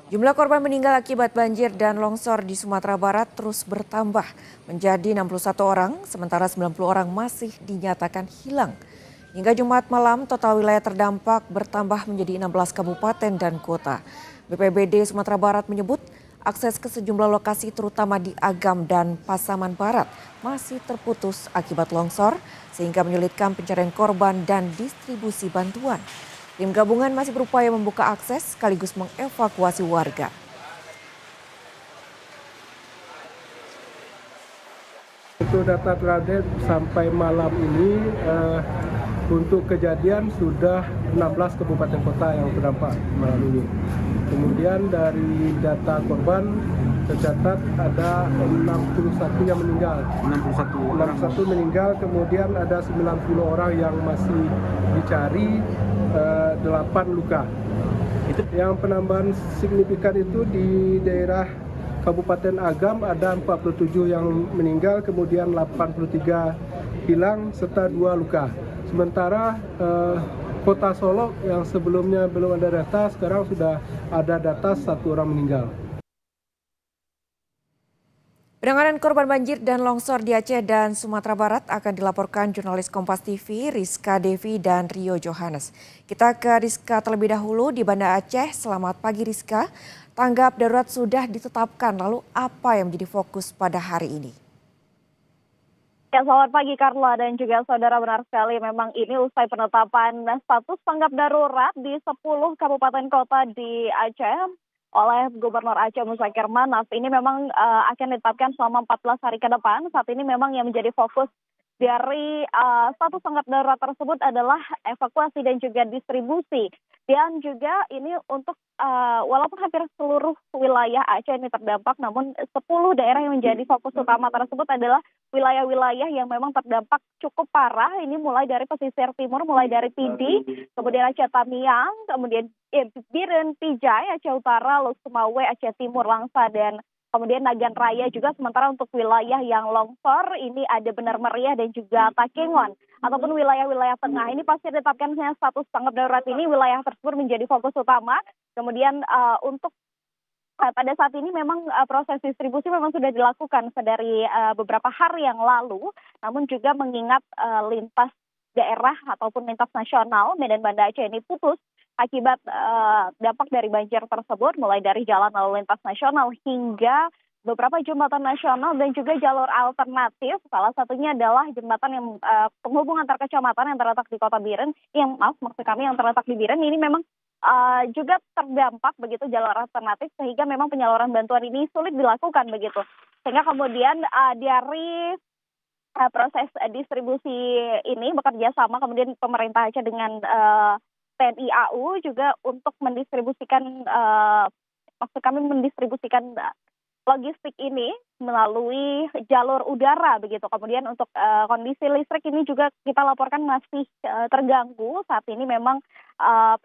Jumlah korban meninggal akibat banjir dan longsor di Sumatera Barat terus bertambah menjadi 61 orang, sementara 90 orang masih dinyatakan hilang. Hingga Jumat malam, total wilayah terdampak bertambah menjadi 16 kabupaten dan kota. BPBD Sumatera Barat menyebut akses ke sejumlah lokasi terutama di Agam dan Pasaman Barat masih terputus akibat longsor sehingga menyulitkan pencarian korban dan distribusi bantuan. Tim gabungan masih berupaya membuka akses sekaligus mengevakuasi warga. Untuk data terupdate sampai malam ini untuk kejadian sudah 16 kabupaten kota yang terdampak malam ini. Kemudian dari data korban tercatat ada 61 yang meninggal. 61 meninggal, kemudian ada 90 orang yang masih dicari, 8 luka. Yang penambahan signifikan itu di daerah Kabupaten Agam ada 47 yang meninggal, kemudian 83 hilang serta 2 luka. Sementara Kota Solok yang sebelumnya belum ada data, sekarang sudah ada data 1 orang meninggal. Penanganan korban banjir dan longsor di Aceh dan Sumatera Barat akan dilaporkan jurnalis Kompas TV Rizka Devi dan Rio Johannes. Kita ke Rizka terlebih dahulu di Banda Aceh. Selamat pagi Rizka. Tanggap darurat sudah ditetapkan, lalu apa yang menjadi fokus pada hari ini? Ya, selamat pagi Carla dan juga saudara, benar sekali memang ini usai penetapan status tanggap darurat di 10 kabupaten kota di Aceh oleh Gubernur Aceh Muzakir Manaf. Ini memang akan ditetapkan selama 14 hari ke depan. Saat ini memang yang menjadi fokus dari status tanggap darurat tersebut adalah evakuasi dan juga distribusi. Dan juga ini untuk walaupun hampir seluruh wilayah Aceh ini terdampak, namun 10 daerah yang menjadi fokus utama tersebut adalah wilayah-wilayah yang memang terdampak cukup parah. Ini mulai dari pesisir timur, mulai dari Pidi, kemudian Aceh Tamiang, kemudian Biren, Pijai, Aceh Utara, Lok Sumawe, Aceh Timur, Langsa, dan kemudian Nagan Raya juga. Sementara untuk wilayah yang longsor ini ada Benar Meriah dan juga Takengon ataupun wilayah-wilayah tengah. Ini pasti ditetapkannya status tanggap darurat ini, wilayah tersebut menjadi fokus utama. Kemudian untuk pada saat ini memang proses distribusi memang sudah dilakukan sedari beberapa hari yang lalu, namun juga mengingat lintas daerah ataupun lintas nasional Medan Banda Aceh ini putus akibat dampak dari banjir tersebut, mulai dari jalan lalu lintas nasional hingga beberapa jembatan nasional dan juga jalur alternatif. Salah satunya adalah jembatan yang penghubung antar kecamatan yang terletak di Kota Biren, maksud kami yang terletak di Biren ini memang juga terdampak begitu jalur alternatif, sehingga memang penyaluran bantuan ini sulit dilakukan begitu. Sehingga kemudian dari proses distribusi ini bekerja sama kemudian pemerintah Aceh dengan TNI AU juga untuk mendistribusikan mendistribusikan logistik ini melalui jalur udara begitu. Kemudian untuk kondisi listrik ini juga kita laporkan masih terganggu. Saat ini memang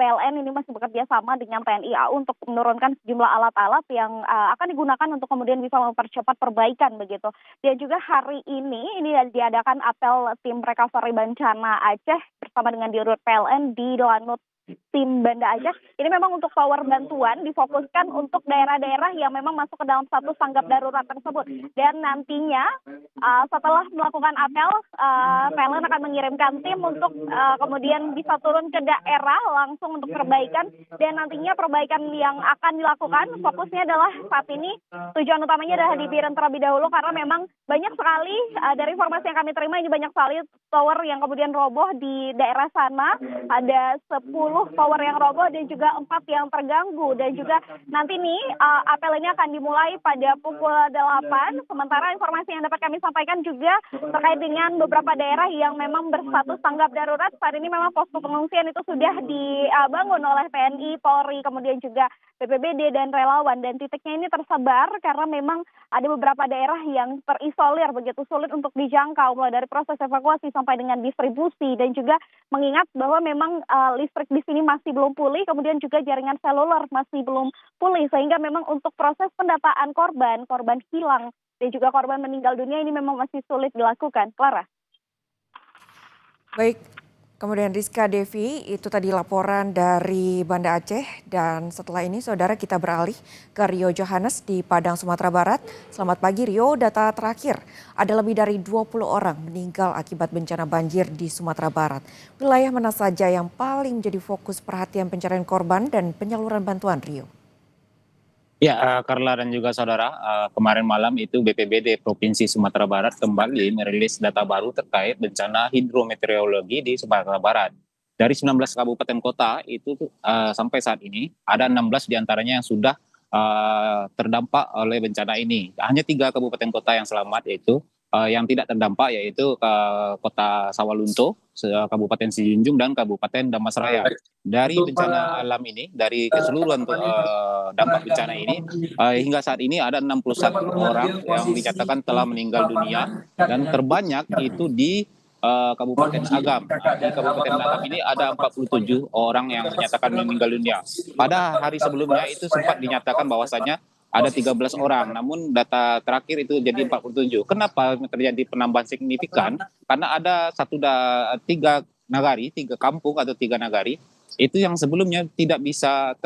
PLN ini masih bekerja sama dengan TNI AU untuk menurunkan sejumlah alat-alat yang akan digunakan untuk kemudian bisa mempercepat perbaikan begitu. Dan juga hari ini diadakan apel tim recovery bencana Aceh bersama dengan Dirut PLN di Lanut tim Banda Aceh. Ini memang untuk power bantuan difokuskan untuk daerah-daerah yang memang masuk ke dalam status tanggap darurat tersebut. Dan nantinya setelah melakukan apel, PLN akan mengirimkan tim untuk kemudian bisa turun ke daerah langsung untuk perbaikan. Dan nantinya perbaikan yang akan dilakukan fokusnya adalah saat ini tujuan utamanya adalah di Biren terlebih dahulu, karena memang banyak sekali dari informasi yang kami terima ini banyak sekali tower yang kemudian roboh di daerah sana. Ada 10 tower yang roboh dan juga 4 yang terganggu. Dan juga nanti nih apel ini akan dimulai pada pukul 8. Sementara informasi yang dapat kami sampaikan juga terkait dengan beberapa daerah yang memang berstatus tanggap darurat. Saat ini memang posko pengungsian itu sudah dibangun oleh TNI, Polri, kemudian juga BPBD dan relawan. Dan titiknya ini tersebar karena memang ada beberapa daerah yang terisolir begitu sulit untuk dijangkau, mulai dari proses evakuasi sampai dengan distribusi. Dan juga mengingat bahwa memang listrik di sini masih belum pulih, kemudian juga jaringan seluler masih belum pulih, sehingga memang untuk proses pendataan korban hilang dan juga korban meninggal dunia ini memang masih sulit dilakukan. Clara. Baik, Kemudian Rizka Devi, itu tadi laporan dari Banda Aceh. Dan setelah ini saudara kita beralih ke Rio Johannes di Padang, Sumatera Barat. Selamat pagi Rio, data terakhir ada lebih dari 20 orang meninggal akibat bencana banjir di Sumatera Barat. Wilayah mana saja yang paling menjadi fokus perhatian pencarian korban dan penyaluran bantuan Rio? Ya, Karla dan juga saudara, kemarin malam itu BPBD Provinsi Sumatera Barat kembali merilis data baru terkait bencana hidrometeorologi di Sumatera Barat. Dari 19 kabupaten kota itu sampai saat ini ada 16 diantaranya yang sudah terdampak oleh bencana ini. Hanya 3 kabupaten kota yang selamat, yaitu yang tidak terdampak, yaitu Kota Sawalunto, Kabupaten Sijunjung, dan Kabupaten Damasraya. Dari bencana alam ini, dari keseluruhan dampak bencana ini, hingga saat ini ada 61 orang yang dinyatakan telah meninggal dunia, dan terbanyak itu di Kabupaten Agam. Di Kabupaten Agam ini ada 47 orang yang dinyatakan meninggal dunia. Pada hari sebelumnya itu sempat dinyatakan bahwasanya ada 13 orang, namun data terakhir itu jadi 47. Kenapa terjadi penambahan signifikan? Karena ada tiga nagari, 3 kampung atau 3 nagari itu yang sebelumnya tidak bisa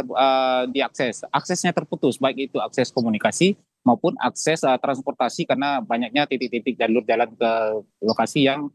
diakses. Aksesnya terputus, baik itu akses komunikasi maupun akses transportasi karena banyaknya titik-titik jalur jalan ke lokasi yang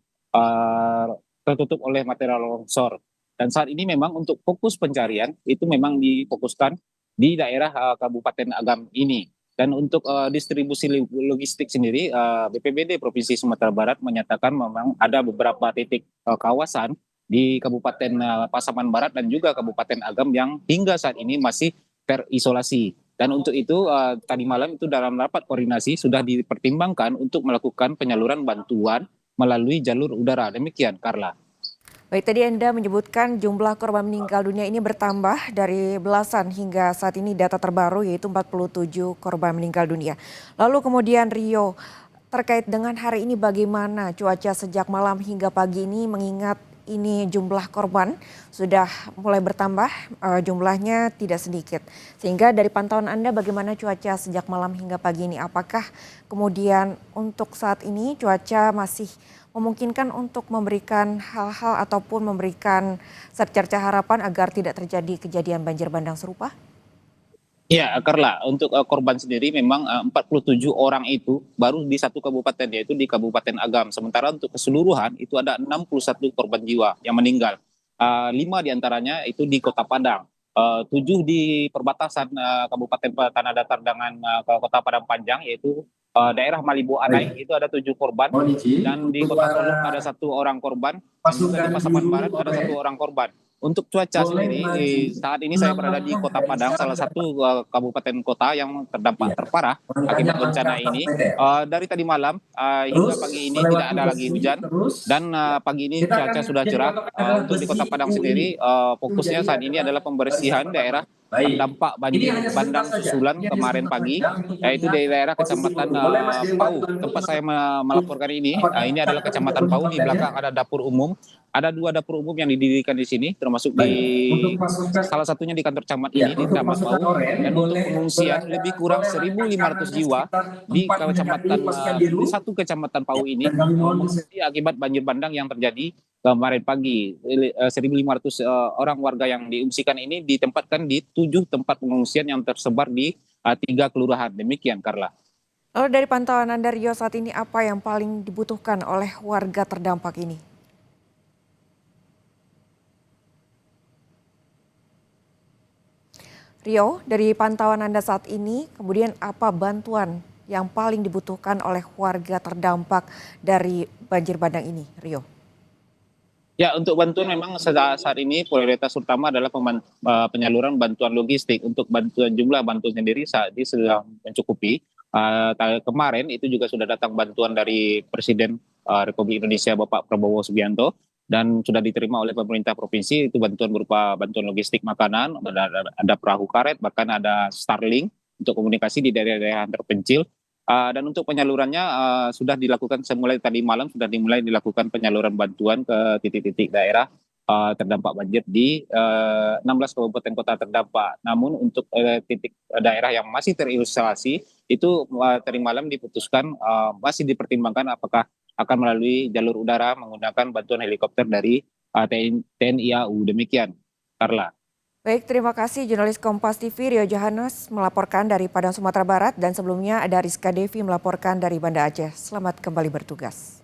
tertutup oleh material longsor. Dan saat ini memang untuk fokus pencarian itu memang difokuskan di daerah Kabupaten Agam ini. Dan untuk distribusi logistik sendiri, BPBD Provinsi Sumatera Barat menyatakan memang ada beberapa titik kawasan di Kabupaten Pasaman Barat dan juga Kabupaten Agam yang hingga saat ini masih terisolasi. Dan untuk itu tadi malam itu dalam rapat koordinasi sudah dipertimbangkan untuk melakukan penyaluran bantuan melalui jalur udara. Demikian, Karla. Baik, tadi Anda menyebutkan jumlah korban meninggal dunia ini bertambah dari belasan hingga saat ini data terbaru yaitu 47 korban meninggal dunia. Lalu kemudian Rio, terkait dengan hari ini bagaimana cuaca sejak malam hingga pagi ini mengingat ini jumlah korban sudah mulai bertambah, jumlahnya tidak sedikit. Sehingga dari pantauan Anda bagaimana cuaca sejak malam hingga pagi ini? Apakah kemudian untuk saat ini cuaca masih memungkinkan untuk memberikan hal-hal ataupun memberikan secerca harapan agar tidak terjadi kejadian banjir bandang serupa? Ya, Karla, untuk korban sendiri memang 47 orang itu baru di satu kabupaten, yaitu di Kabupaten Agam. Sementara untuk keseluruhan itu ada 61 korban jiwa yang meninggal. 5 diantaranya itu di Kota Padang, 7 di perbatasan Kabupaten Tanah Datar dengan Kota Padang Panjang, yaitu daerah Malibu Anai, itu ada 7 korban. Dan di Kota Solok ada 1 orang korban, dan juga di Pasaman Barat ada 1 orang korban. Untuk cuaca sendiri, saat ini saya berada di Kota Padang, salah satu kabupaten kota yang terdampak terparah akibat bencana ini. Dari tadi malam hingga pagi ini tidak ada lagi hujan, dan pagi ini cuaca sudah cerah. Untuk di Kota Padang sendiri, fokusnya saat ini adalah pembersihan daerah terdampak banjir bandang susulan kemarin pagi, yaitu di daerah Kecamatan Pau, tempat saya melaporkan ini. Ini adalah Kecamatan Pau, di belakang ada dapur umum. Ada 2 dapur umum yang didirikan di sini, termasuk di salah satunya di kantor camat ini, di Camat Pau. Dan untuk pengungsian lebih kurang 1.500 jiwa di di satu kecamatan Pau ini mengungsi akibat banjir bandang yang terjadi kemarin pagi. 1.500 orang warga yang diungsikan ini ditempatkan di 7 tempat pengungsian yang tersebar di 3 kelurahan. Demikian, Karla. Lalu dari pantauan Anda Rio, saat ini apa yang paling dibutuhkan oleh warga terdampak ini? Rio, dari pantauan Anda saat ini, kemudian apa bantuan yang paling dibutuhkan oleh warga terdampak dari banjir bandang ini, Rio? Ya, untuk bantuan memang saat ini prioritas utama adalah penyaluran bantuan logistik. Untuk bantuan jumlah bantuan sendiri saat ini sudah mencukupi. Kemarin itu juga sudah datang bantuan dari Presiden Republik Indonesia Bapak Prabowo Subianto, dan sudah diterima oleh pemerintah provinsi. Itu bantuan berupa bantuan logistik makanan, ada perahu karet, bahkan ada Starlink untuk komunikasi di daerah-daerah terpencil. Dan untuk penyalurannya sudah dilakukan mulai tadi malam, sudah dimulai dilakukan penyaluran bantuan ke titik-titik daerah terdampak banjir di 16 kabupaten kota terdampak. Namun untuk titik daerah yang masih terisolasi itu tadi malam diputuskan masih dipertimbangkan apakah akan melalui jalur udara menggunakan bantuan helikopter dari TNI AU. Demikian, Carla. Baik, terima kasih jurnalis Kompas TV Rio Johannes melaporkan dari Padang, Sumatera Barat, dan sebelumnya ada Rizka Devi melaporkan dari Banda Aceh. Selamat kembali bertugas.